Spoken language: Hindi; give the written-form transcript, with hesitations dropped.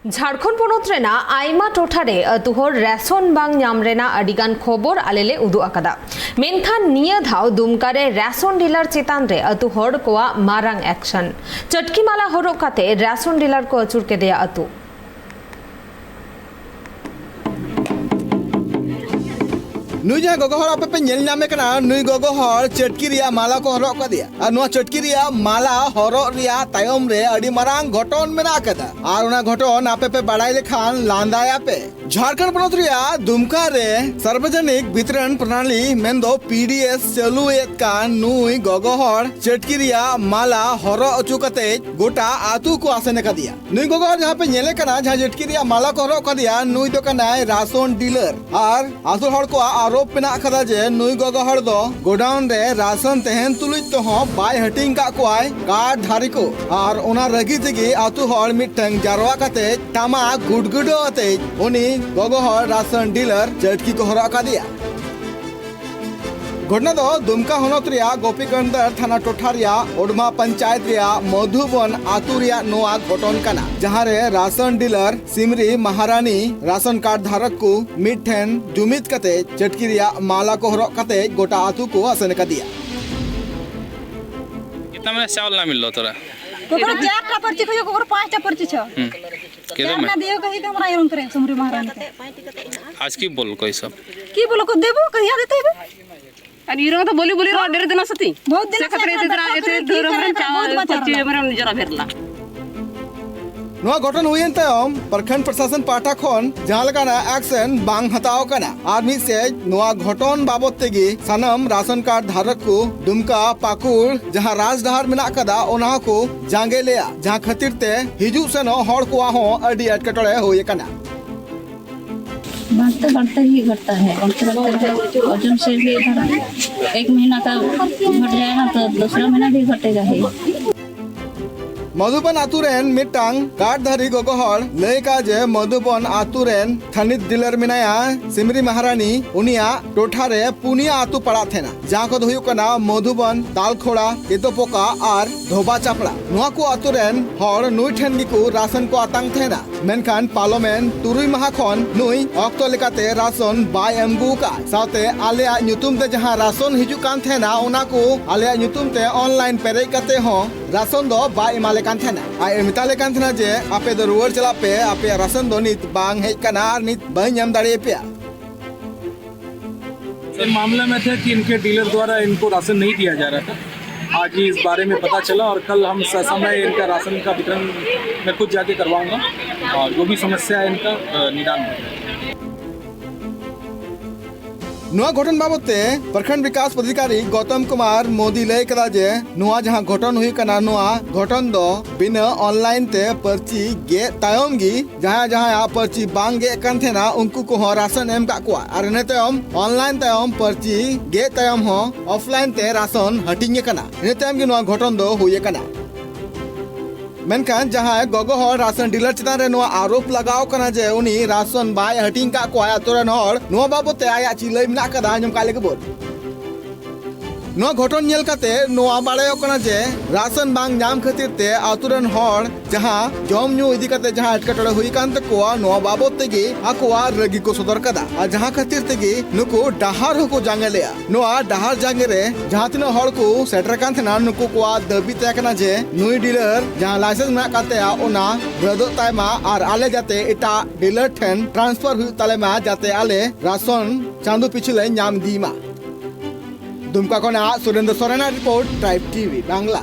झारखंड पोनोत रेना आइमा टोठारे अतुहर रेशन बांग नाम रेना अडिगान खबर आलेले उदु आकादा मेनखान निया धाव दुमकारे रेशन डीलर चेतान रे अतुहर कोआ मारांग एक्शन चटकी माला हरोग काते रेशन डीलर को अचुर के दिया अतु नुई जहाँ गोगो हर आपे पे नेल नामे कना नुई गोगो हर चटकी रिया माला को हरोग का दिया और नुआ चटकी रिया माला हरोग रिया तायम रे अडी मारांग घटन मेना कदा और उना घटन आपे पे बड़ाई लेखान लांदाया पे झारखंड पोनोत रिया दुमका रे सार्वजनिक वितरण प्रणाली मेंदो पीडीएस चालू एत कान नुई गोगो हर चटकी रिया माला हरोग अचु कते गोटा आतु को आसेने का दिया नुई गोगो हर जहाँ पे नेले कना जहाँ चटकी रिया माला को हरोग का दिया नुई दो कना राशन डीलर और आतु हर को आरोप पेना खदा जे नुई गोगो हर दो गोडाउन रे राशन तेहन तुलित तो हो बाय हटिंग का कोआय कार्ड धारी को और ओना रगी तेगी आतु हर मिटंग जारवा कते टामा गुडगुडो अते उनी गोगो हर राशन डीलर चटकी को हरा का दिया घटना दो दुमका हनत रिया गोपीगंदर थाना टोठा रिया ओडमा पंचायत रिया मधुबन आतु रिया नोआ घटन कना जहां रे राशन डीलर सिमरी महारानी राशन कार्ड धारक को मिठेन जुमित कते चटकी रिया माला को हरक कते गोटा आतु को आसन का दिया कितना में चावल ना मिललो तोरा कोकरो चारटा पर्ची खयो कोकरो पांचटा पर्ची छ केदो में ना दियो कहि के हमरा एरम करे सिमरी महारानी आज की बोल कोई सब की बोलो को देबो कहिया देते बे आणि इरो तो बोली बोली रोडर दिन असती बहुत दिन से खतरे इते दूर हमरे चावल पर्ची हमरे जरा भेरला नोआ घटन हुईन तयम प्रखंड प्रशासन पाटा खन जहां लगाना एक्शन बांग हताओ कना आदमी से नोआ घटन बाबत तेगी सनम राशन कार्ड धारक को दुमका पाकुड़ जहां राजडहार मेना कदा ओना को जांगे लेया जहां खातिर ते हिजु सेनो हड़ को हो अडी अटकटळे होय कना बढ़ते ही घटता है बढ़ते वजन से भी इधर 1 महीना का घट जाएगा तो दूसरा महीना भी घटेगा ही मधुबन आतुरेन मिटांग कार्डधारी गोगो हर लय का जे मधुबन आतुरेन थानित डीलर मिनाया सिमरी महारानी उनिया टोठा रे पुनिया आतु पड़ा थेना जहां को हुयु कना मधुबन तालखोड़ा केतोपोका और धोबा चापड़ा नुआ को आतुरेन हर नुई ठेन गिकु राशन को आतांग थेना मेनखान पार्लियामेंट तुरुई माह खन नुई ऑक्टो लेकाते राशन बाय एमबू का साथे आलेया nyutum ते जहां राशन हिजु कान थेना उना को आलेया nyutum ते ऑनलाइन पेरे कते हो राशन दो बाय माले कान थेना आय मिताले कान थेना जे आपे दो रुवर चला पे आपे राशन दो नित बांग हेज कना नित बन यम दाड़े पे इस मामले में थे कि इनके डीलर द्वारा इनको राशन नहीं दिया जा रहा था। आज ही इस बारे में पता चला और कल हम समय इनका राशन का वितरण मैं खुद जाके करवाऊंगा और जो भी समस्या है इनका निदान होगा। नुआ घटन बाबते प्रखंड विकास पदाधिकारी गौतम कुमार मोदी लय कदा जे नुआ जहां घटन हुई कना नुआ घटन दो बिना ऑनलाइन ते पर्ची गे तायम गी जहां जहां पर्ची बांग गे कन थेना उनको को राशन एम का को और ने तयम ऑनलाइन तयम पर्ची गे तयम हो ऑफलाइन ते राशन हटिंग कना ने तयम गी नुआ घटन दो हुई कना मेनखान जहां गोगो हर राशन डीलर चितान रे नुआ आरोप लगाव कना जे उनी राशन बाय हटिंग का को आतुरन हर नुआ बाबते आया चिलय मिना कदा आंजम काले के बोल नुआ घटन नेल काते नुआ बाड़ायो कना जे राशन बांग नाम खातिर ते आतुरन हर जहां जम न्यू इदी काते जहां अटकटड़े हुई कान तको नुआ बाबत तेगी आकोआ रगी को सदर कदा आ जहां खातिर तेगी नुको डहार हो को जांगलेया नुआ डहार जांगे रे जहां तिनो हर को सेटर कान थना नुको को दबी ते कना जे नुई डीलर जहां लाइसेंस ना काते आ ओना रदो तायमा और आले जाते एटा डीलर ठेन ट्रांसफर हुई ताले मा जाते आले राशन चांदू पिछले नाम दीमा दुमका कोना सुरेंद्र सोरेना रिपोर्ट ट्राइब टीवी बांग्ला।